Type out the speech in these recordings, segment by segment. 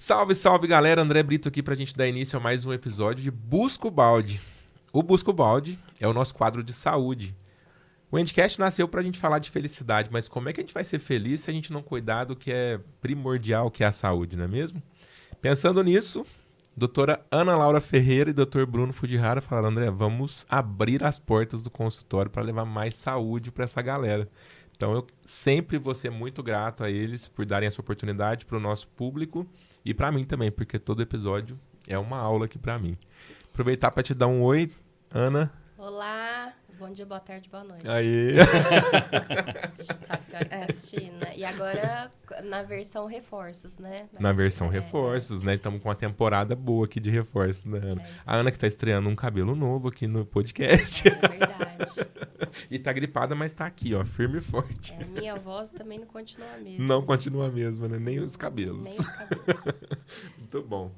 Salve, salve, galera. André Brito aqui pra gente dar início a mais um episódio de Busca o Balde. O Busca o Balde é o nosso quadro de saúde. O Endcast nasceu pra gente falar de felicidade, mas como é que a gente vai ser feliz se a gente não cuidar do que é primordial, que é a saúde, não é mesmo? Pensando nisso, doutora Ana Laura Ferreira e doutor Bruno Fujihara falaram: André, vamos abrir as portas do consultório para levar mais saúde para essa galera. Então eu sempre vou ser muito grato a eles por darem essa oportunidade para o nosso público e para mim também, porque todo episódio é uma aula aqui para mim. Aproveitar para te dar um oi, Ana. Olá, bom dia, boa tarde, boa noite. Aí. A gente sabe que tá assistindo, né? E agora na versão reforços, né? Na versão reforços, né? Estamos com uma temporada boa aqui de reforços, né, Ana? A Ana que tá estreando um cabelo novo aqui no podcast. É verdade. E tá gripada, mas tá aqui, ó, firme e forte. Minha voz também não continua a mesma. Não continua a mesma, né? Nem os cabelos. Nem os cabelos. Muito bom.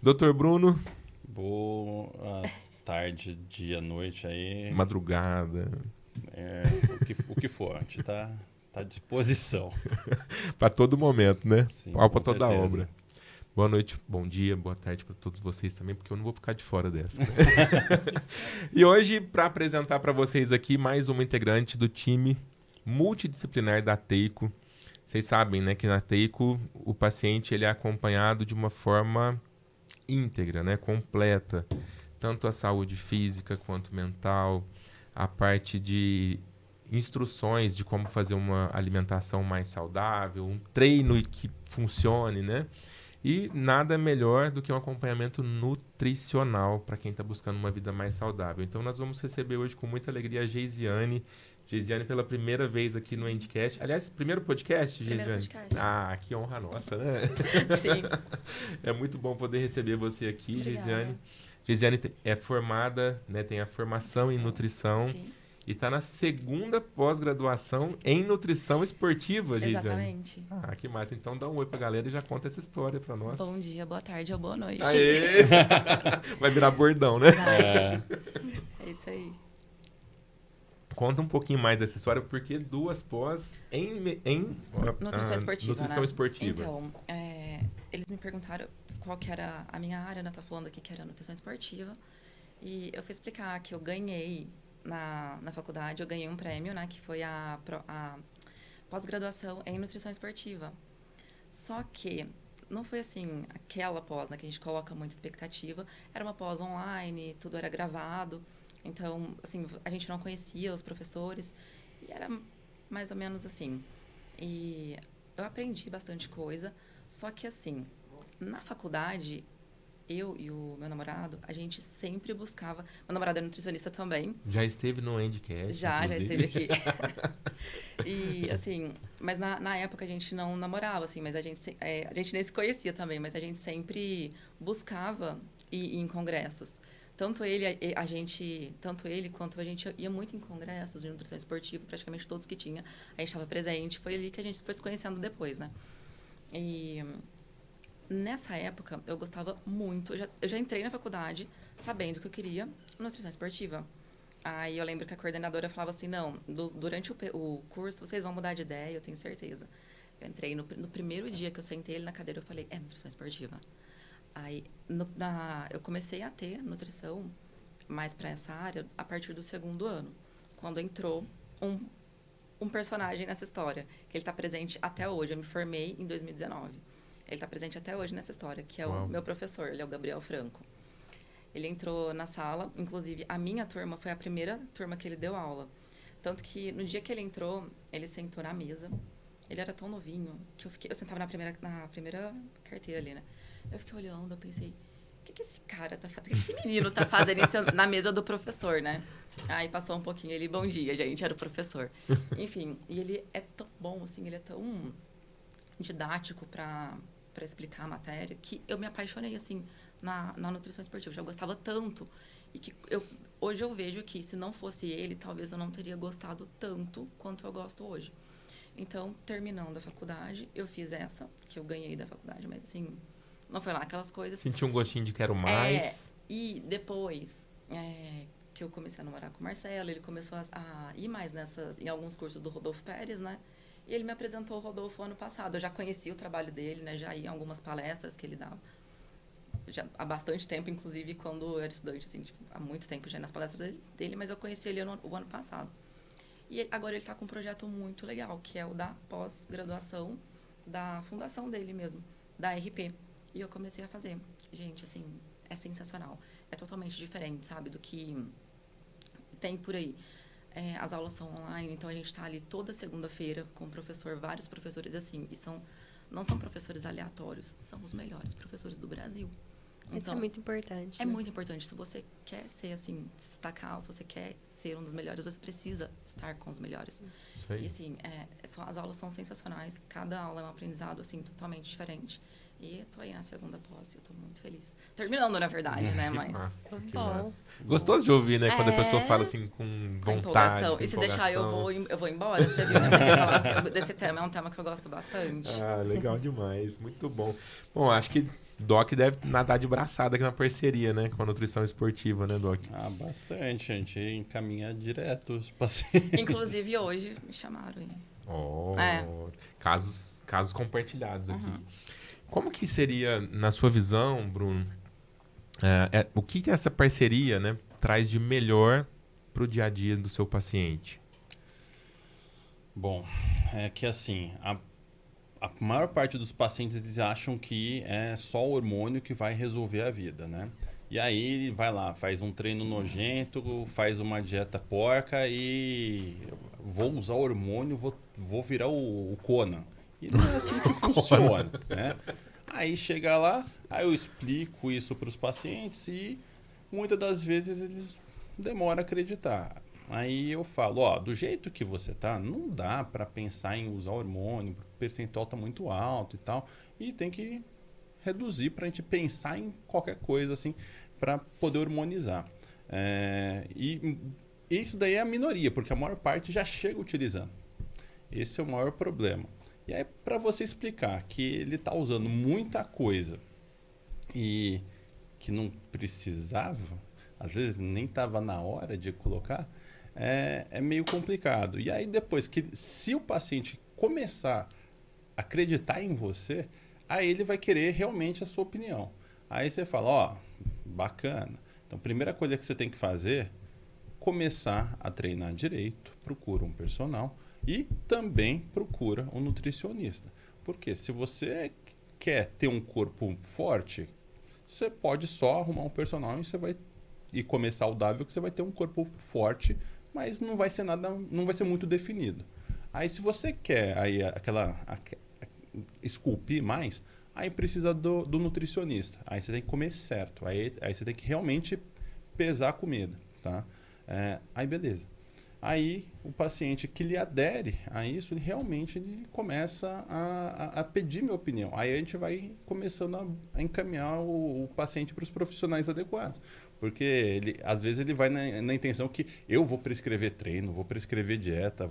Doutor Bruno. Boa tarde, dia, noite aí. Madrugada. O que for, a gente tá à disposição. Para todo momento, né? Sim, Pau para com toda a certeza. obra. Boa noite, bom dia, boa tarde para todos vocês também, porque eu não vou ficar de fora dessa. E hoje, para apresentar para vocês aqui mais uma integrante do time multidisciplinar da Teico. Vocês sabem, né, que na Teico o paciente ele é acompanhado de uma forma íntegra, né, completa. Tanto a saúde física quanto mental, a parte de instruções de como fazer uma alimentação mais saudável, um treino que funcione, né? E nada melhor do que um acompanhamento nutricional para quem está buscando uma vida mais saudável. Então nós vamos receber hoje com muita alegria a Geisiane. Geisiane pela primeira vez aqui no Endcast. Aliás, primeiro podcast, Geisiane? Primeiro podcast. Ah, que honra nossa, né? Sim. É muito bom poder receber você aqui, Obrigada. Geisiane. Geisiane é formada, né, tem a formação em nutrição. Sim, E está na segunda pós-graduação em nutrição esportiva, Geisiane. exatamente. Ah, que massa. Então dá um oi pra galera e já conta essa história pra nós. Bom dia, boa tarde ou boa noite. Aê! Vai virar bordão, né? Vai. É isso aí. Conta um pouquinho mais dessa história, porque duas pós em Nutrição esportiva, nutrição né? esportiva. Então, eles me perguntaram qual que era a minha área, né? Tá falando aqui que era nutrição esportiva. E eu fui explicar que eu ganhei na faculdade, eu ganhei um prêmio, né? Que foi a pós-graduação em nutrição esportiva. Só que não foi assim, aquela pós, né? Que a gente coloca muita expectativa. Era uma pós online, tudo era gravado. Então, assim, a gente não conhecia os professores. E era mais ou menos assim. E eu aprendi bastante coisa. Só que, assim, na faculdade, eu e o meu namorado, a gente sempre buscava... Meu namorado é nutricionista também. Já esteve no Endcast, Já inclusive. esteve aqui. E, assim, mas na época a gente não namorava, assim, mas a gente nem se conhecia também, mas a gente sempre buscava ir em congressos. Tanto ele quanto a gente ia muito em congressos de nutrição esportiva, praticamente todos que tinha, a gente estava presente. Foi ali que a gente foi se conhecendo depois, né? E nessa época, eu gostava muito. Eu já entrei na faculdade sabendo que eu queria nutrição esportiva. Aí eu lembro que a coordenadora falava assim, não, durante o curso vocês vão mudar de ideia, eu tenho certeza. Eu entrei no primeiro dia que eu sentei ele na cadeira, eu falei, nutrição esportiva. Aí eu comecei a ter nutrição mais para essa área a partir do segundo ano, quando entrou um personagem nessa história, que ele está presente até hoje. Eu me formei em 2019. Ele está presente até hoje nessa história, que é o meu professor, ele é o Gabriel Franco. Ele entrou na sala, inclusive a minha turma foi a primeira turma que ele deu aula. Tanto que no dia que ele entrou, ele sentou na mesa. Ele era tão novinho que eu sentava na primeira carteira ali, né? Eu fiquei olhando, eu pensei, o que esse cara tá fazendo? O que esse menino tá fazendo isso na mesa do professor, né? Aí passou um pouquinho, ele, bom dia, gente, era o professor. Enfim, e ele é tão bom, assim, ele é tão didático para explicar a matéria, que eu me apaixonei, assim, na nutrição esportiva. Eu já gostava tanto. E que hoje eu vejo que, se não fosse ele, talvez eu não teria gostado tanto quanto eu gosto hoje. Então, terminando a faculdade, eu fiz essa, que eu ganhei da faculdade, mas, assim, não foi lá aquelas coisas. Senti um gostinho de quero mais. E depois que eu comecei a namorar com o Marcelo, ele começou a ir mais em alguns cursos do Rodolfo Pérez, né? E ele me apresentou o Rodolfo ano passado. Eu já conhecia o trabalho dele, né? Já ia em algumas palestras que ele dava. Já há bastante tempo, inclusive, quando eu era estudante, assim, tipo, há muito tempo já nas palestras dele, mas eu conheci ele o ano passado. E agora ele está com um projeto muito legal, que é o da pós-graduação da fundação dele mesmo, da RP. E eu comecei a fazer. Gente, assim, é sensacional. É totalmente diferente, sabe, do que tem por aí. As aulas são online, então a gente está ali toda segunda-feira com o professor, vários professores assim, e não são professores aleatórios, são os melhores professores do Brasil. Isso Então, é muito importante. é né? muito importante. Se você quer ser, assim, se destacar, se você quer ser um dos melhores, você precisa estar com os melhores. Isso aí. E, assim, as aulas são sensacionais. Cada aula é um aprendizado, assim, totalmente diferente. E eu tô aí na segunda pós e eu tô muito feliz. Terminando, na verdade, né? Que Mas massa, que Bom. massa. Gostoso de ouvir, né? Quando a pessoa É. fala assim com com vontade, empolgação. com E se deixar, eu empolgação. vou embora, você viu, né? Porque falar desse tema é um tema que eu gosto bastante. Ah, legal demais. Muito bom. Bom, acho que Doc deve nadar de braçada aqui na parceria, né? Com a nutrição esportiva, né, Doc? Ah, bastante. A gente encaminha direto os pacientes. Inclusive, hoje me chamaram aí. Oh, É. casos compartilhados aqui. Uhum. Como que seria, na sua visão, Bruno, o que essa parceria, né, traz de melhor para o dia a dia do seu paciente? Bom, é que assim, a maior parte dos pacientes eles acham que é só o hormônio que vai resolver a vida, né? E aí vai lá, faz um treino nojento, faz uma dieta porca e vou usar hormônio, vou virar o Conan. E não é assim que funciona, né? Aí chega lá, aí eu explico isso para os pacientes e muitas das vezes eles demoram a acreditar. Aí eu falo, ó, do jeito que você tá, não dá para pensar em usar hormônio, o percentual tá muito alto e tal, e tem que reduzir para a gente pensar em qualquer coisa assim para poder hormonizar. E isso daí é a minoria, porque a maior parte já chega utilizando. Esse é o maior problema. E aí, para você explicar que ele está usando muita coisa e que não precisava, às vezes nem estava na hora de colocar, é meio complicado. E aí depois, se o paciente começar a acreditar em você, aí ele vai querer realmente a sua opinião. Aí você fala, ó, bacana. Então, a primeira coisa que você tem que fazer, começar a treinar direito, procura um personal e também procura um nutricionista. Porque se você quer ter um corpo forte, você pode só arrumar um personal e comer saudável, que você vai ter um corpo forte, mas não vai ser não vai ser muito definido. Aí se você quer aí esculpir mais, aí precisa do nutricionista. Aí você tem que comer certo. Aí você tem que realmente pesar a comida, tá? Aí beleza. Aí o paciente que lhe adere a isso, ele começa a pedir minha opinião. Aí a gente vai começando a encaminhar o paciente para os profissionais adequados. Porque às vezes ele vai na intenção que eu vou prescrever treino, vou prescrever dieta,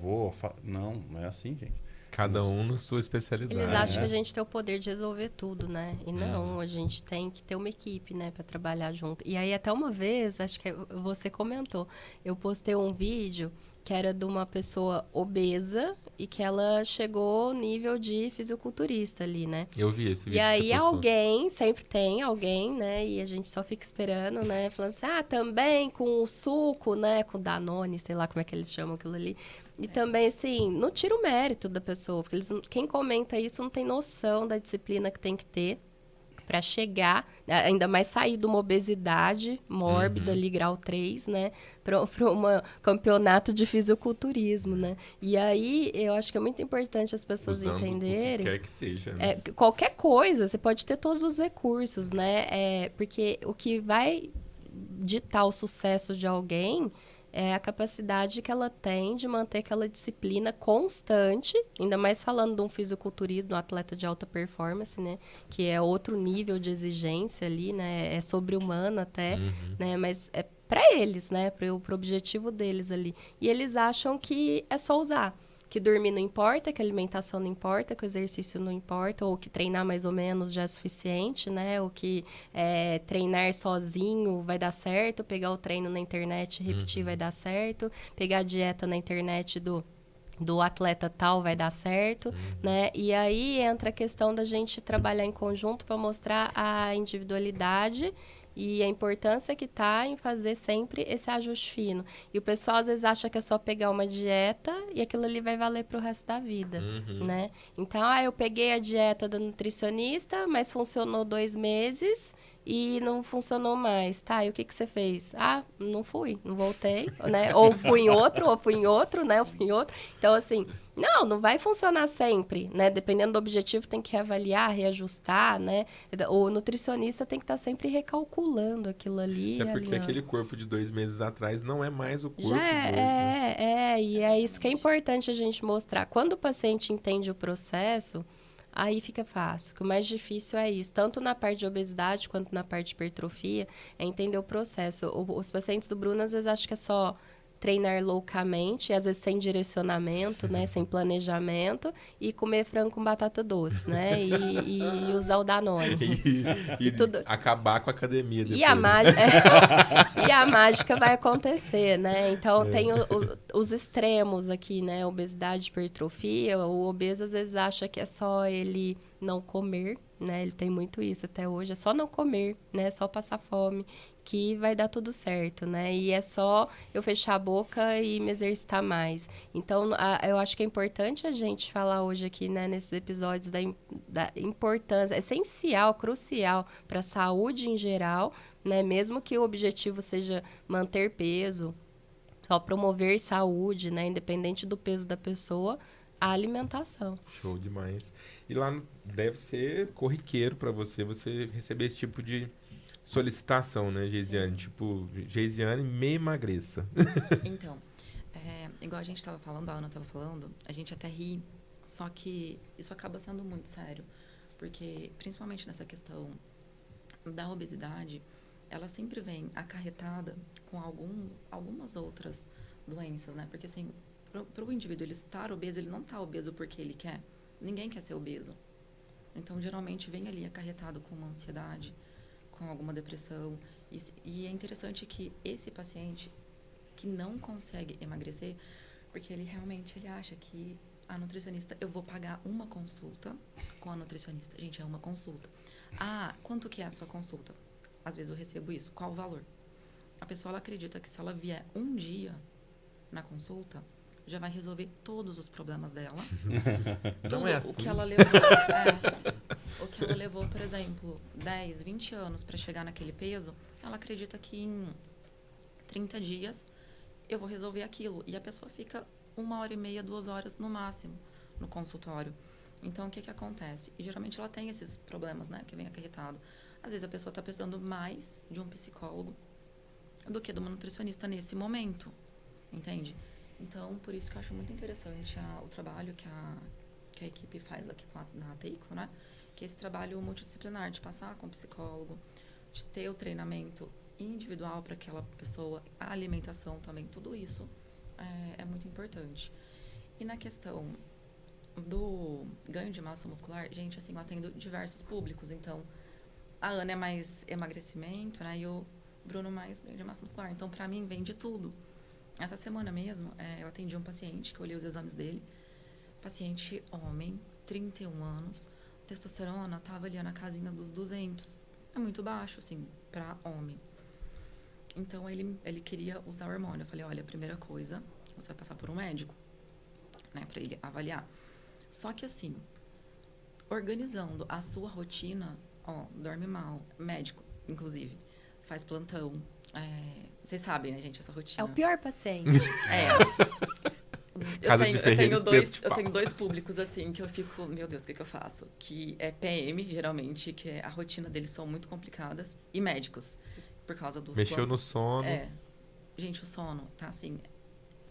Não é assim, gente. Cada um na sua especialidade. Eles acham né? que a gente tem o poder de resolver tudo, né? E não, a gente tem que ter uma equipe, né, para trabalhar junto. E aí até uma vez, acho que você comentou, eu postei um vídeo que era de uma pessoa obesa e que ela chegou ao nível de fisiculturista ali, né? Eu vi esse vídeo. E que aí você postou. alguém, sempre tem alguém, né? E a gente só fica esperando, né? Falando assim, também com o suco, né? Com o Danone, sei lá como é que eles chamam aquilo ali. E também, assim, não tira o mérito da pessoa, porque quem comenta isso não tem noção da disciplina que tem que ter para chegar, ainda mais sair de uma obesidade mórbida ali, grau 3, né? Para um campeonato de fisiculturismo, né? E aí, eu acho que é muito importante as pessoas Usando entenderem. o que quer que seja, né? Qualquer coisa, você pode ter todos os recursos, né? Porque o que vai ditar o sucesso de alguém é a capacidade que ela tem de manter aquela disciplina constante, ainda mais falando de um fisiculturismo, de um atleta de alta performance, né? Que é outro nível de exigência ali, né? É sobre-humano até, né? Mas é para eles, né? Para o objetivo deles ali. E eles acham que é só usar. que dormir não importa, que a alimentação não importa, que o exercício não importa, ou que treinar mais ou menos já é suficiente, né? Ou que treinar sozinho vai dar certo, pegar o treino na internet e repetir vai dar certo, pegar a dieta na internet do atleta tal vai dar certo, né? E aí entra a questão da gente trabalhar em conjunto para mostrar a individualidade e a importância que tá em fazer sempre esse ajuste fino. E o pessoal às vezes acha que é só pegar uma dieta e aquilo ali vai valer pro resto da vida, né? Então, eu peguei a dieta da nutricionista, mas funcionou 2 meses e não funcionou mais. Tá, e o que você fez? Não fui, não voltei, né? Ou fui em outro, né? Ou fui em outro. Então, assim, não vai funcionar sempre, né? Dependendo do objetivo, tem que reavaliar, reajustar, né? O nutricionista tem que estar sempre recalculando aquilo ali. Até porque aquele corpo de 2 meses atrás não é mais o corpo de hoje. E é isso que é importante a gente mostrar. Quando o paciente entende o processo, aí fica fácil. O mais difícil é isso, tanto na parte de obesidade quanto na parte de hipertrofia, é entender o processo. Os pacientes do Bruno, às vezes, acham que é só treinar loucamente, às vezes sem direcionamento, né, sem planejamento, e comer frango com batata doce, né, e usar o Danone. E tudo... acabar com a academia depois. E a mágica vai acontecer, né? Então, tem os extremos aqui, né? Obesidade, hipertrofia. O obeso, às vezes, acha que é só ele não comer, né? Ele tem muito isso até hoje. É só não comer, né? É só passar fome, que vai dar tudo certo, né? E é só eu fechar a boca e me exercitar mais. Então, eu acho que é importante a gente falar hoje aqui, né? Nesses episódios da importância, essencial, crucial para a saúde em geral, né? Mesmo que o objetivo seja manter peso, só promover saúde, né? Independente do peso da pessoa, a alimentação. Show demais. E lá deve ser corriqueiro para você receber esse tipo de solicitação, né, Geisiane? Tipo, Geisiane, me emagreça. Então, igual a gente estava falando, a Ana estava falando, a gente até ri, só que isso acaba sendo muito sério. Porque, principalmente nessa questão da obesidade, ela sempre vem acarretada com algumas outras doenças, né? Porque, assim, para o indivíduo ele estar obeso, ele não está obeso porque ele quer. Ninguém quer ser obeso. Então, geralmente, vem ali acarretado com uma ansiedade, com alguma depressão. E é interessante que esse paciente que não consegue emagrecer, porque ele realmente acha que a nutricionista, eu vou pagar uma consulta com a nutricionista. Gente, é uma consulta. Quanto que é a sua consulta? Às vezes eu recebo isso. Qual o valor? A pessoa ela acredita que se ela vier um dia na consulta, já vai resolver todos os problemas dela. Não é assim. O que ela levou, por exemplo, 10, 20 anos para chegar naquele peso, ela acredita que em 30 dias eu vou resolver aquilo. E a pessoa fica 1h30, 2 horas no máximo no consultório. Então, o que acontece? E geralmente ela tem esses problemas, né, que vem acarretado. Às vezes a pessoa está precisando mais de um psicólogo do que de uma nutricionista nesse momento, entende? Então, por isso que eu acho muito interessante o trabalho que a equipe faz aqui na Teico, né? Que é esse trabalho multidisciplinar, de passar com o psicólogo, de ter o treinamento individual para aquela pessoa, a alimentação também, tudo isso é muito importante. E na questão do ganho de massa muscular, gente, assim, eu atendo diversos públicos, então a Ana é mais emagrecimento, né? E o Bruno mais ganho de massa muscular. Então, para mim, vem de tudo. Essa semana mesmo, eu atendi um paciente, que eu olhei os exames dele. Paciente homem, 31 anos, testosterona estava ali na casinha dos 200. É muito baixo, assim, para homem. Então, ele queria usar hormônio. Eu falei, olha, a primeira coisa, você vai passar por um médico, né, para ele avaliar. Só que, assim, organizando a sua rotina, dorme mal, médico, inclusive, faz plantão. Vocês sabem, né, gente, essa rotina. É o pior paciente. Eu tenho 2 públicos, assim, que eu fico, meu Deus, o que eu faço? Que é PM, geralmente, que a rotina deles são muito complicadas, e médicos, por causa dos... Mexeu no sono. Gente, o sono, tá, assim,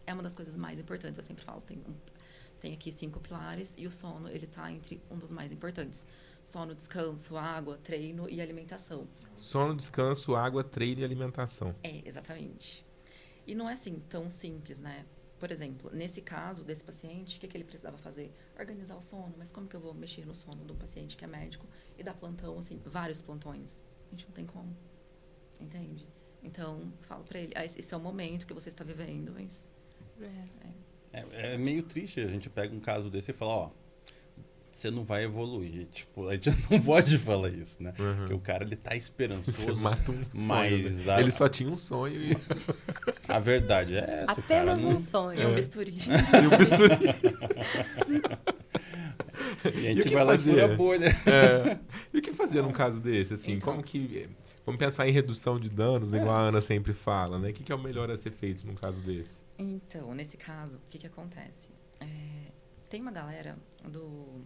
é uma das coisas mais importantes, eu sempre falo, tem aqui 5 pilares, e o sono, ele tá entre um dos mais importantes. Sono, descanso, água, treino e alimentação. Sono, descanso, água, treino e alimentação. Exatamente. E não é assim tão simples, né? por exemplo, nesse caso desse paciente, o que ele precisava fazer? Organizar o sono. Mas como que eu vou mexer no sono de um paciente que é médico e dar plantão, assim, vários plantões? A gente não tem como. Entende? Então, falo pra ele, esse é o momento que você está vivendo, mas... É meio triste, a gente pega um caso desse e fala, ó, você não vai evoluir. Tipo, a gente não pode falar isso, né? Porque o cara, ele tá esperançoso. Você mata um sonho, mas né? Ele só tinha um sonho e... A verdade é essa, Apenas cara, um sonho. E um bisturi. e o bisturi. E a E o gente que vai lá e fazer? fura a bolha. E o que fazer num caso desse, assim? Então. Como que... Vamos pensar em redução de danos, igual a Ana sempre fala, né? O que é o melhor a ser feito num caso desse? Então, nesse caso, o que acontece? Tem uma galera do...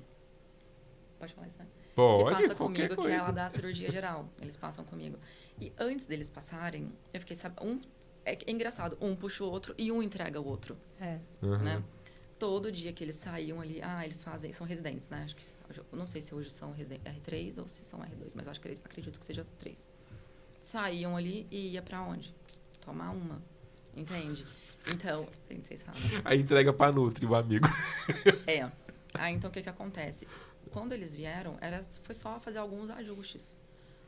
Pode falar isso, né? Pode, que passa qualquer comigo, coisa. que é ela da cirurgia geral. Eles passam comigo. E antes deles passarem, eu fiquei, sabe, é engraçado, um puxa o outro e um entrega o outro, Uhum. né? Todo dia que eles saíam ali, eles fazem, são residentes, né? Acho que, eu não sei se hoje são R3 ou se são R2, mas eu acredito que seja 3. Saíam ali e ia pra onde? Tomar uma, entende? Então, vocês sabem. Aí entrega pra Nutri, o amigo. Então, o que acontece? Quando eles vieram, foi só fazer alguns ajustes.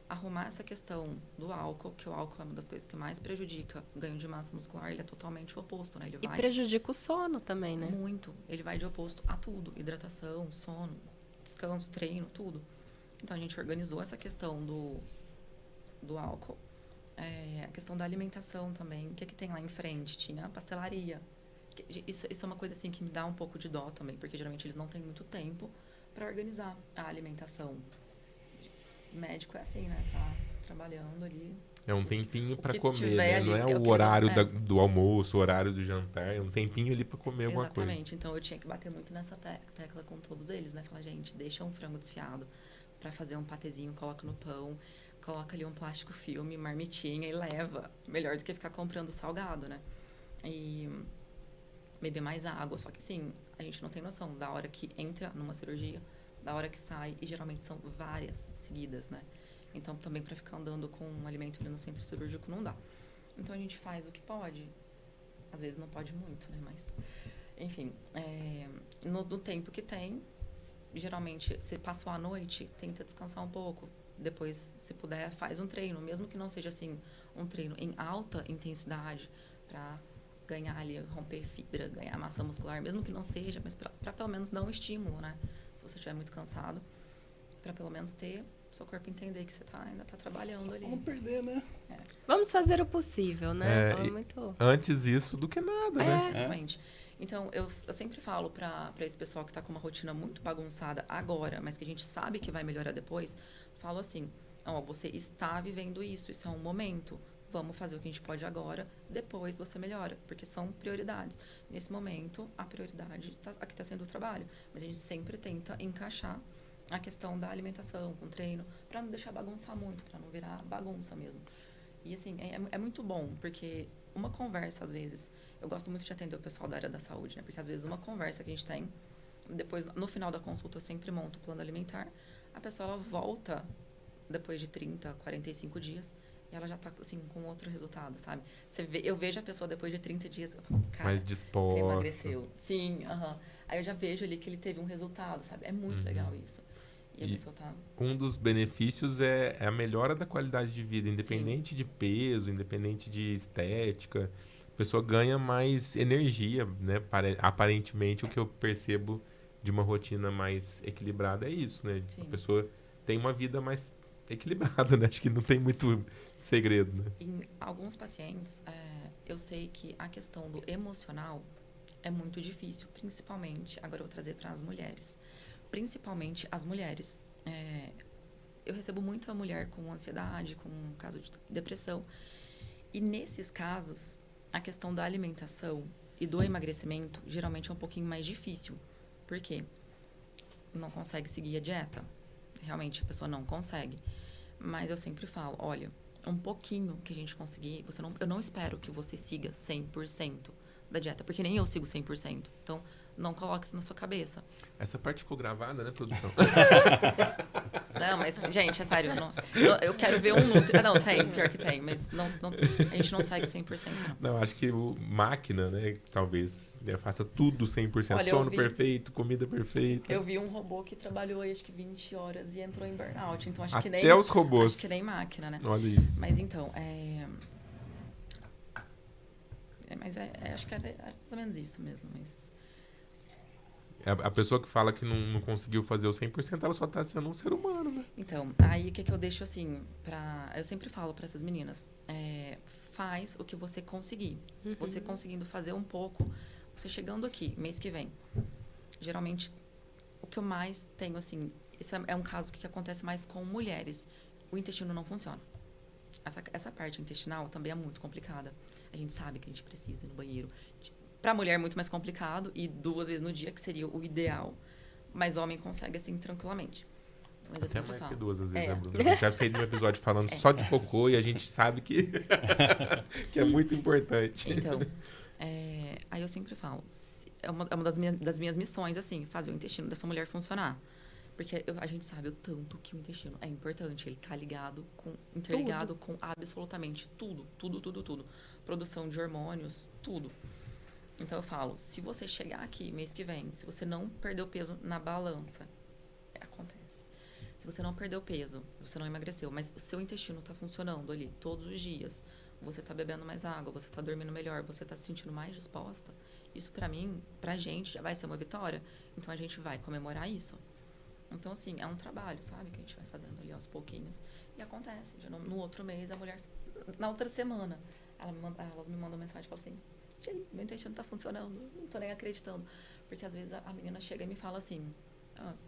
Arrumar essa questão do álcool, que o álcool é uma das coisas que mais prejudica o ganho de massa muscular. Ele é totalmente o oposto, né? Ele E prejudica o sono também, né? muito. Ele vai de oposto a tudo. Hidratação, sono, descanso, treino, tudo. Então, a gente organizou essa questão do álcool. A questão da alimentação também. O que tem lá em frente? Tinha a pastelaria. Isso é uma coisa assim que me dá um pouco de dó também, porque geralmente eles não têm muito tempo para organizar a alimentação. O médico é assim, né? Tá trabalhando ali. É um tempinho pra que comer, tiver né? ali, Não é é o que o eles horário vão- do almoço, o horário do jantar. É um tempinho ali pra comer alguma coisa. Exatamente. Então, eu tinha que bater muito nessa tecla com todos eles, né? Falar, gente, deixa um frango desfiado para fazer um patezinho, coloca no pão, coloca ali um plástico filme, marmitinha e leva. Melhor do que ficar comprando salgado, né? E beber mais água. Só que, assim, a gente não tem noção da hora que entra numa cirurgia, da hora que sai, e geralmente são várias seguidas, né? Então, também para ficar andando com um alimento ali no centro cirúrgico não dá. Então, a gente faz o que pode. Às vezes não pode muito, né? Mas, enfim, no tempo que tem, geralmente, se passou a noite, tenta descansar um pouco. Depois, se puder, faz um treino, mesmo que não seja, assim, um treino em alta intensidade, para ganhar ali, romper fibra, ganhar massa muscular, mesmo que não seja, mas para pelo menos dar um estímulo, né? Se você estiver muito cansado, para pelo menos ter seu corpo entender que você ainda tá trabalhando ali. Vamos perder, né? Vamos fazer o possível, né? É, Muito... Antes isso do que nada, né? Exatamente. Então, eu sempre falo para esse pessoal que está com uma rotina muito bagunçada agora, mas que a gente sabe que vai melhorar depois, falo assim, você está vivendo isso é um momento, vamos fazer o que a gente pode agora, depois você melhora, porque são prioridades. Nesse momento, a prioridade aqui está sendo o trabalho, mas a gente sempre tenta encaixar a questão da alimentação com treino, para não deixar bagunçar muito, para não virar bagunça mesmo. E assim, é muito bom, porque uma conversa, às vezes, eu gosto muito de atender o pessoal da área da saúde, né? Porque às vezes uma conversa que a gente tem, depois, no final da consulta, eu sempre monto o plano alimentar, a pessoa, ela volta depois de 30, 45 dias, e ela já tá, assim, com outro resultado, sabe? Eu vejo a pessoa depois de 30 dias, eu falo, cara, Mais disposta. você emagreceu. Sim, Aí eu já vejo ali que ele teve um resultado, sabe? É muito legal isso. E a pessoa tá... Um dos benefícios é a melhora da qualidade de vida, independente de peso, independente de estética. A pessoa ganha mais energia, né? Aparentemente, o que eu percebo de uma rotina mais equilibrada é isso, né? Sim. A pessoa tem uma vida mais equilibrada, né? Acho que não tem muito segredo, né? Em alguns pacientes, eu sei que a questão do emocional é muito difícil, principalmente, agora eu vou trazer para as mulheres. Principalmente as mulheres. Eu recebo muita mulher com ansiedade, com caso de depressão. E nesses casos, a questão da alimentação e do emagrecimento geralmente é um pouquinho mais difícil. Por quê? Não consegue seguir a dieta. Realmente, a pessoa não consegue. Mas eu sempre falo, olha, um pouquinho que a gente conseguir, eu não espero que você siga 100%. da dieta, porque nem eu sigo 100%. Então, não coloque isso na sua cabeça. Essa parte ficou gravada, né, produção? Não, mas, gente, é sério. Eu quero ver um Nutri. Não, tem, pior que tem, mas a gente não segue 100%, não. Não, acho que máquina, né, talvez faça tudo 100%. Olha, Sono perfeito, comida perfeita. Eu vi um robô que trabalhou aí, acho que 20 horas e entrou em burnout. Então, acho que nem... Até os robôs. Acho que nem máquina, né? Olha isso. Mas, então, acho que era mais ou menos isso mesmo, mas... A pessoa que fala que não conseguiu fazer o 100%, ela só tá sendo um ser humano, né? Então, aí o que eu deixo assim, eu sempre falo para essas meninas, faz o que você conseguir. Você conseguindo fazer um pouco, você chegando aqui, mês que vem. Geralmente, o que eu mais tenho, assim, isso é um caso que acontece mais com mulheres. O intestino não funciona. Essa parte intestinal também é muito complicada. A gente sabe que a gente precisa ir no banheiro. Para mulher é muito mais complicado e 2 vezes no dia, que seria o ideal. Mas homem consegue, assim, tranquilamente. Mas Até mais falo. que 2 às vezes, né, Bruno? A gente já fez um episódio falando só de cocô e a gente sabe que, que é muito importante. Então, aí eu sempre falo, é uma das minhas missões, assim, fazer o intestino dessa mulher funcionar. Porque a gente sabe o tanto que o intestino é importante. Ele tá interligado com absolutamente tudo. Produção de hormônios, tudo. Então eu falo, se você chegar aqui mês que vem, se você não perdeu peso na balança, acontece. Se você não perdeu peso, você não emagreceu, mas o seu intestino tá funcionando ali todos os dias, você tá bebendo mais água, você tá dormindo melhor, você tá se sentindo mais disposta, isso pra mim, pra gente, já vai ser uma vitória. Então a gente vai comemorar isso. Então, assim, é um trabalho, sabe? Que a gente vai fazendo ali aos pouquinhos. E acontece. No outro mês, a mulher... Na outra semana, elas me mandam mensagem e falam assim, gente, meu intestino tá funcionando, não tô nem acreditando. Porque, às vezes, a menina chega e me fala assim...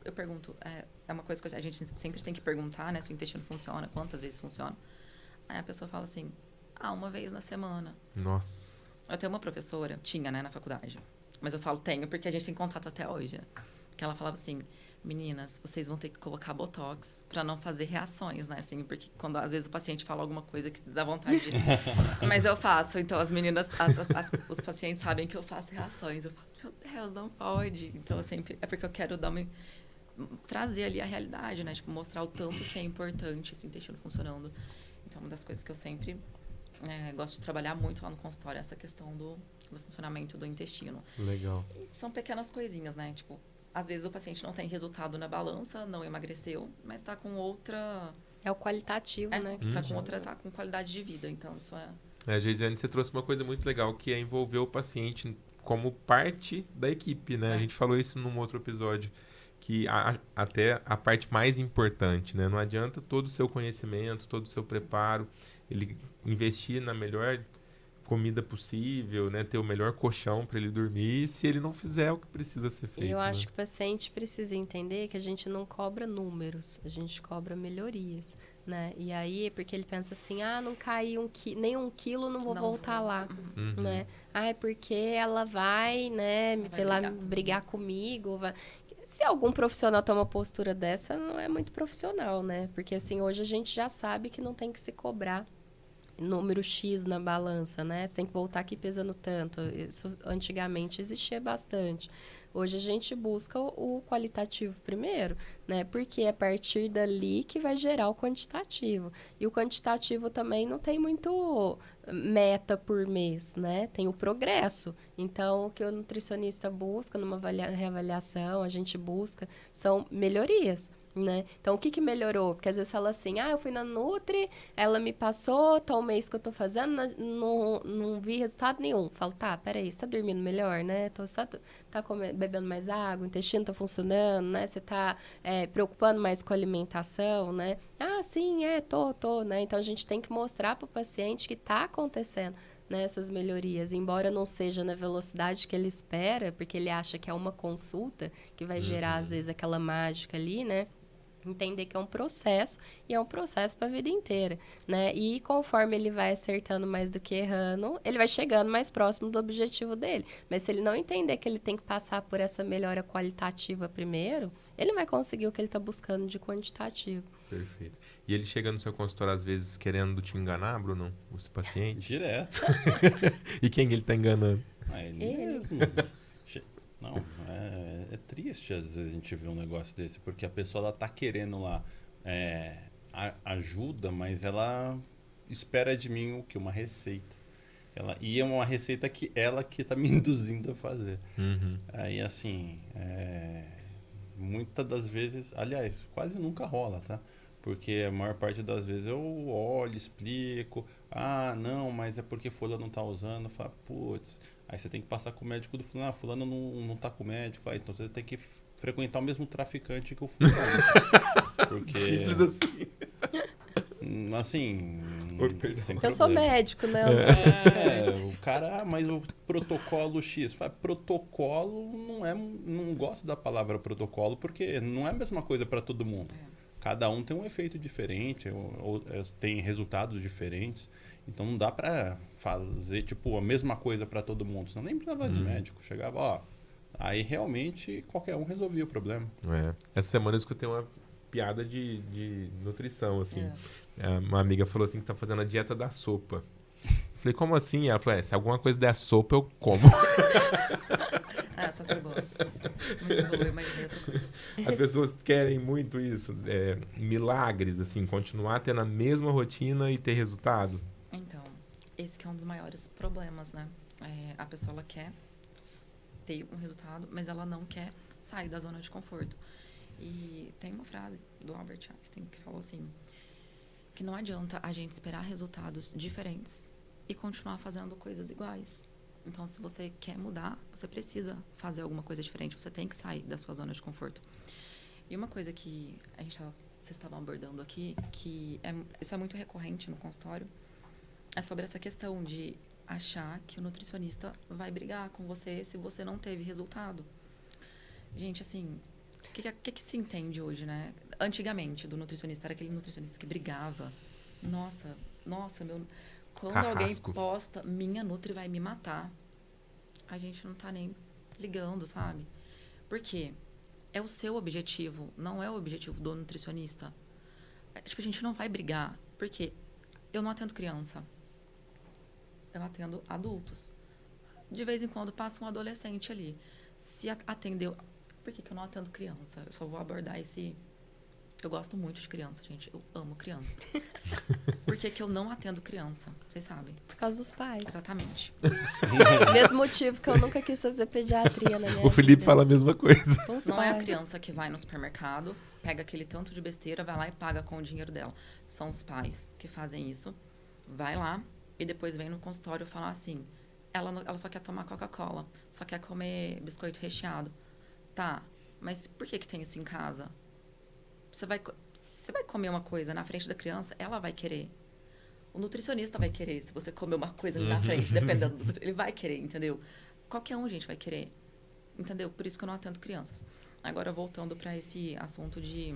eu pergunto, é uma coisa que a gente sempre tem que perguntar, né? Se o intestino funciona, quantas vezes funciona. Aí a pessoa fala assim, 1 vez na semana. Nossa. Eu tenho uma professora, tinha, né, na faculdade. Mas eu falo tenho porque a gente tem contato até hoje. Que ela falava assim... Meninas, vocês vão ter que colocar botox para não fazer reações, né? Assim, porque quando às vezes o paciente fala alguma coisa que dá vontade de... Mas eu faço. Então, as meninas, os pacientes sabem que eu faço reações. Eu falo, meu Deus, não pode. Então, eu sempre... É porque eu quero trazer ali a realidade, né? Tipo, mostrar o tanto que é importante esse intestino funcionando. Então, uma das coisas que eu sempre gosto de trabalhar muito lá no consultório é essa questão do funcionamento do intestino. Legal. E são pequenas coisinhas, né? Tipo... Às vezes o paciente não tem resultado na balança, não emagreceu, mas está com outra... É o qualitativo, né? Tá com qualidade de vida, então isso Geisiane, você trouxe uma coisa muito legal, que é envolver o paciente como parte da equipe, né? A gente falou isso num outro episódio, que até a parte mais importante, né? Não adianta todo o seu conhecimento, todo o seu preparo, ele investir na melhor comida possível, né? Ter o melhor colchão para ele dormir, se ele não fizer o que precisa ser feito. E eu acho que o paciente precisa entender que a gente não cobra números, a gente cobra melhorias, né? E aí, porque ele pensa assim, não cai nem 1 quilo, não vou voltar lá, né? É porque ela vai, né, sei lá, brigar comigo, vai... Se algum profissional toma uma postura dessa, não é muito profissional, né? Porque, assim, hoje a gente já sabe que não tem que se cobrar número X na balança, né? Você tem que voltar aqui pesando tanto. Isso antigamente existia bastante. Hoje a gente busca o qualitativo primeiro, né? Porque é a partir dali que vai gerar o quantitativo. E o quantitativo também não tem muito meta por mês, né? Tem o progresso. Então, o que o nutricionista busca numa reavaliação, a gente busca, são melhorias. Né? Então, o que melhorou? Porque às vezes fala assim, eu fui na Nutri, ela me passou, tá um mês que eu tô fazendo, não vi resultado nenhum. Falo, peraí, você tá dormindo melhor, né? Tá bebendo mais água, o intestino tá funcionando, né? Você tá preocupando mais com a alimentação, né? Sim, tô, né? Então, a gente tem que mostrar pro paciente que tá acontecendo, né, essas melhorias, embora não seja na velocidade que ele espera, porque ele acha que é uma consulta que vai gerar, às vezes, aquela mágica ali, né? Entender que é um processo e é um processo para a vida inteira, né? E conforme ele vai acertando mais do que errando, ele vai chegando mais próximo do objetivo dele. Mas se ele não entender que ele tem que passar por essa melhora qualitativa primeiro, ele vai conseguir o que ele está buscando de quantitativo. Perfeito. E ele chega no seu consultório, às vezes, querendo te enganar, Bruno? Os pacientes? Direto. E quem ele está enganando? Ele Ele. mesmo. Não, é triste às vezes a gente ver um negócio desse, porque a pessoa ela tá querendo lá ajuda, mas ela espera de mim o que? Uma receita. E é uma receita que ela que tá me induzindo a fazer. Uhum. Aí, assim, muitas das vezes, aliás, quase nunca rola, tá? Porque a maior parte das vezes eu olho, explico. Ah, não, mas é porque fulano não tá usando. Eu falo, putz. Aí você tem que passar com o médico do fulano. Ah, fulano não tá com o médico. Falo, então você tem que frequentar o mesmo traficante que o fulano. Porque, Simples assim. assim, Oi, perdão. sem Eu sou problema. médico, né? O cara, mas o protocolo X. Fala, protocolo não gosto da palavra protocolo, porque não é a mesma coisa para todo mundo. Cada um tem um efeito diferente, tem resultados diferentes. Então não dá para fazer tipo a mesma coisa para todo mundo. Senão nem precisava de médico. Chegava, ó. Aí realmente qualquer um resolvia o problema. Essa semana eu escutei uma piada de nutrição, assim. É. Uma amiga falou assim que tá fazendo a dieta da sopa. Eu falei, como assim? Ela falou, se alguma coisa der sopa, eu como. Essa foi boa. Muito boa, eu imaginei outra coisa. As pessoas querem muito isso, milagres, assim, continuar tendo a mesma rotina e ter resultado. Então, esse que é um dos maiores problemas, né? A pessoa, ela quer ter um resultado, mas ela não quer sair da zona de conforto. E tem uma frase do Albert Einstein que falou assim, que não adianta a gente esperar resultados diferentes e continuar fazendo coisas iguais. Então, se você quer mudar, você precisa fazer alguma coisa diferente. Você tem que sair da sua zona de conforto. E uma coisa que vocês estavam abordando aqui, que isso é muito recorrente no consultório, é sobre essa questão de achar que o nutricionista vai brigar com você se você não teve resultado. Gente, assim, o que se entende hoje, né? Antigamente, do nutricionista, era aquele nutricionista que brigava. Nossa, meu... Quando Carrasco. alguém posta, minha Nutri vai me matar, a gente não tá nem ligando, sabe? Por quê? É o seu objetivo, não é o objetivo do nutricionista. Tipo, a gente não vai brigar, porque eu não atendo criança. Eu atendo adultos. De vez em quando passa um adolescente ali. Se atendeu... Por que eu não atendo criança? Eu só vou abordar esse... Eu gosto muito de criança, gente. Eu amo criança. Por que eu não atendo criança? Vocês sabem. Por causa dos pais. Exatamente. Mesmo motivo que eu nunca quis fazer pediatria na minha O Felipe vida. fala a mesma coisa. Com os Não é a pais. criança que vai no supermercado, pega aquele tanto de besteira, vai lá e paga com o dinheiro dela. São os pais que fazem isso. Vai lá e depois vem no consultório falar assim, ela só quer tomar Coca-Cola, só quer comer biscoito recheado. Tá, mas por que tem isso em casa? Você vai comer uma coisa na frente da criança, ela vai querer. O nutricionista vai querer. Se você comer uma coisa ali na frente, dependendo ele vai querer, entendeu? Qualquer um, gente, vai querer. Entendeu? Por isso que eu não atendo crianças. Agora, voltando para esse assunto de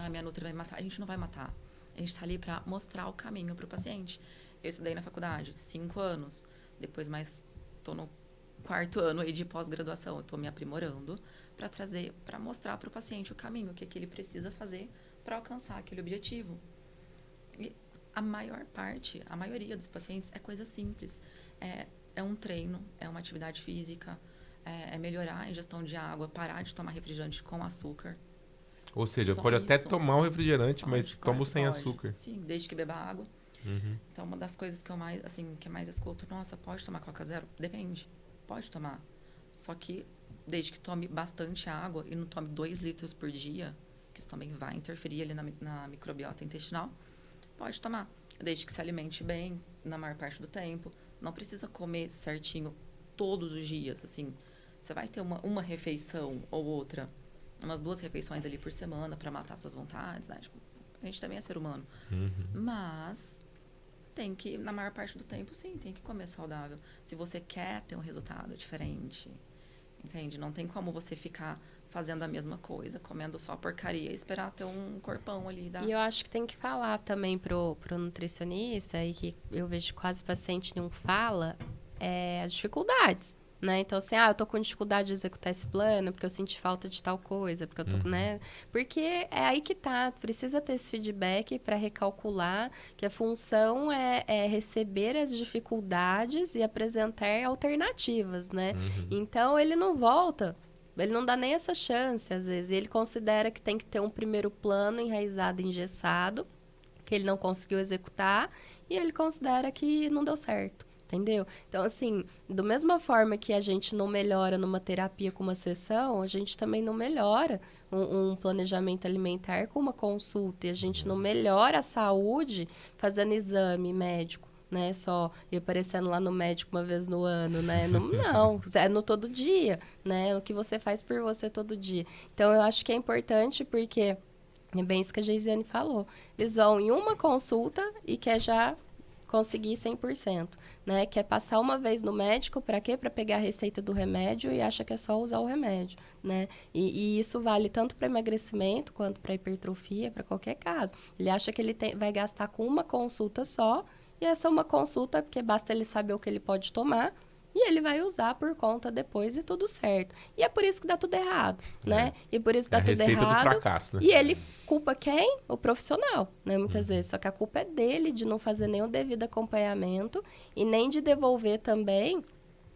minha Nutri vai matar. A gente não vai matar. A gente tá ali para mostrar o caminho para o paciente. Eu estudei na faculdade 5 anos. Depois tô no 4º ano aí de pós-graduação. Eu tô me aprimorando para mostrar para o paciente o caminho, o que ele precisa fazer para alcançar aquele objetivo. E a maioria dos pacientes é coisa simples. É um treino, é uma atividade física, é melhorar a ingestão de água, parar de tomar refrigerante com açúcar. Ou seja, Só pode até isso. tomar o refrigerante, Pode, mas claro toma que sem pode. açúcar. Sim, desde que beba água. Uhum. Então, uma das coisas que eu mais escuto, nossa, pode tomar Coca Zero? Depende, pode tomar. Só que desde que tome bastante água e não tome 2 litros por dia, que isso também vai interferir ali na microbiota intestinal, pode tomar. Desde que se alimente bem, na maior parte do tempo. Não precisa comer certinho todos os dias, assim. Você vai ter uma refeição ou outra, umas 2 refeições ali por semana para matar suas vontades, né? Tipo, a gente também é ser humano. Uhum. Mas tem que, na maior parte do tempo, sim, tem que comer saudável. Se você quer ter um resultado diferente, entende? Não tem como você ficar fazendo a mesma coisa, comendo só porcaria e esperar ter um corpão ali. E eu acho que tem que falar também pro nutricionista, e que eu vejo que quase paciente nenhum fala, as dificuldades. né? Então, assim, eu tô com dificuldade de executar esse plano porque eu senti falta de tal coisa, porque eu tô, né? Porque é aí que tá, precisa ter esse feedback para recalcular que a função é receber as dificuldades e apresentar alternativas, né? Então, ele não volta. Ele não dá nem essa chance, às vezes. Ele considera que tem que ter um primeiro plano enraizado, engessado, que ele não conseguiu executar, e ele considera que não deu certo, entendeu? Então, assim, da mesma forma que a gente não melhora numa terapia com uma sessão, a gente também não melhora um planejamento alimentar com uma consulta, e a gente não melhora a saúde fazendo exame médico. Né, só eu aparecendo lá no médico uma vez no ano, né? Não, é no todo dia, né? O que você faz por você todo dia. Então, eu acho que é importante porque é bem isso que a Geisiane falou. Eles vão em uma consulta e quer já conseguir 100%, né? Quer passar uma vez no médico, para quê? Para pegar a receita do remédio e acha que é só usar o remédio, né? E isso vale tanto para emagrecimento quanto para hipertrofia, para qualquer caso. Ele acha que ele vai gastar com uma consulta só. E essa é uma consulta, porque basta ele saber o que ele pode tomar e ele vai usar por conta depois e tudo certo. E é por isso que dá tudo errado, né? E por isso que dá tudo errado. É a receita do fracasso, né? E ele culpa quem? O profissional, né? Muitas vezes. Só que a culpa é dele de não fazer nenhum devido acompanhamento e nem de devolver também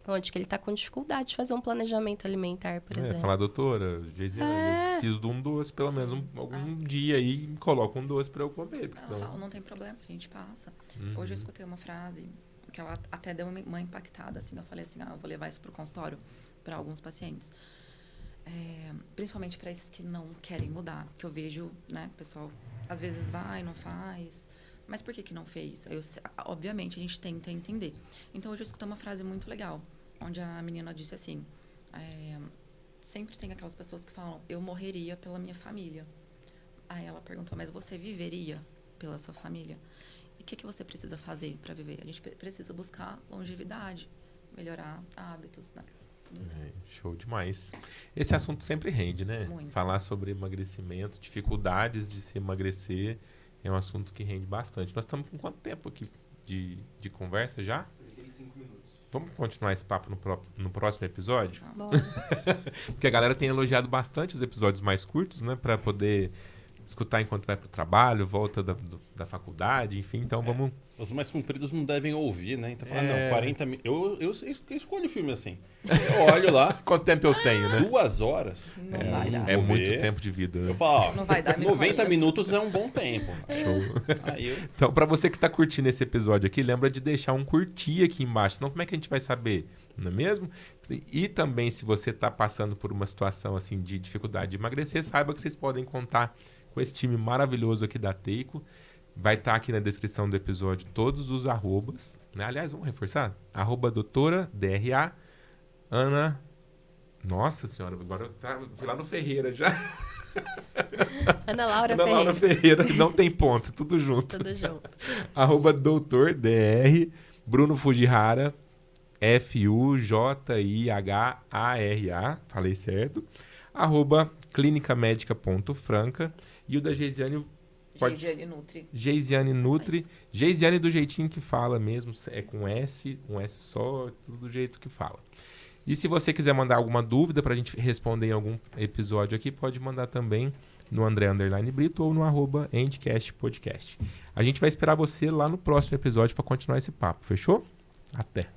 onde que ele está com dificuldade de fazer um planejamento alimentar, por exemplo. Falar, doutora, Geisiane, eu preciso de um doce, pelo menos algum dia aí, me coloca um doce para eu comer. Porque senão... Não tem problema, a gente passa. Hoje eu escutei uma frase que ela até deu uma impactada, assim, eu falei assim, eu vou levar isso pro consultório para alguns pacientes. Principalmente para esses que não querem mudar, que eu vejo, né, o pessoal às vezes vai, não faz, mas por que não fez? Obviamente, a gente tenta entender. Então, hoje eu escutei uma frase muito legal, onde a menina disse assim, sempre tem aquelas pessoas que falam, eu morreria pela minha família. Aí ela perguntou, mas você viveria pela sua família? E o que você precisa fazer para viver? A gente precisa buscar longevidade, melhorar hábitos, né? Tudo isso. Show demais. Esse assunto sempre rende, né? Muito. Falar sobre emagrecimento, dificuldades de se emagrecer, é um assunto que rende bastante. Nós estamos com quanto tempo aqui de conversa já? 35 minutos. Vamos continuar esse papo no próximo episódio? Bora. Porque a galera tem elogiado bastante os episódios mais curtos, né? Para poder escutar enquanto vai para o trabalho, volta da faculdade, enfim. Então vamos... Os mais compridos não devem ouvir, né? Então fala, não, 40 minutos... Eu escolho o filme assim. Eu olho lá... Quanto tempo eu tenho, né? 2 horas. Não vai dar. É Vou muito ver. tempo de vida, né? Eu falo, ó, Não vai dar, me 90 conheço. minutos é um bom tempo. Show. Aí eu... Então, para você que tá curtindo esse episódio aqui, lembra de deixar um curtir aqui embaixo. Senão, como é que a gente vai saber? Não é mesmo? E também, se você tá passando por uma situação assim de dificuldade de emagrecer, saiba que vocês podem contar com esse time maravilhoso aqui da Teico. Vai estar aqui na descrição do episódio todos os arrobas, né? Aliás, vamos reforçar? @doutora DRA Ana... Nossa senhora, agora eu fui lá no Ferreira já. Ana Laura Ana Ferreira. Laura Ferreira, que não tem ponto, tudo junto. Tudo junto. @doutor DR Bruno Fujihara, FUJIHARA, falei certo. @clinicamédica.franca. E o da Geisiane... Geisiane Nutri. Geisiane Nutri. Geisiane do jeitinho que fala mesmo, é com S, um S só, tudo do jeito que fala. E se você quiser mandar alguma dúvida pra gente responder em algum episódio aqui, pode mandar também no André_Brito ou no @endcastpodcast. A gente vai esperar você lá no próximo episódio para continuar esse papo, fechou? Até!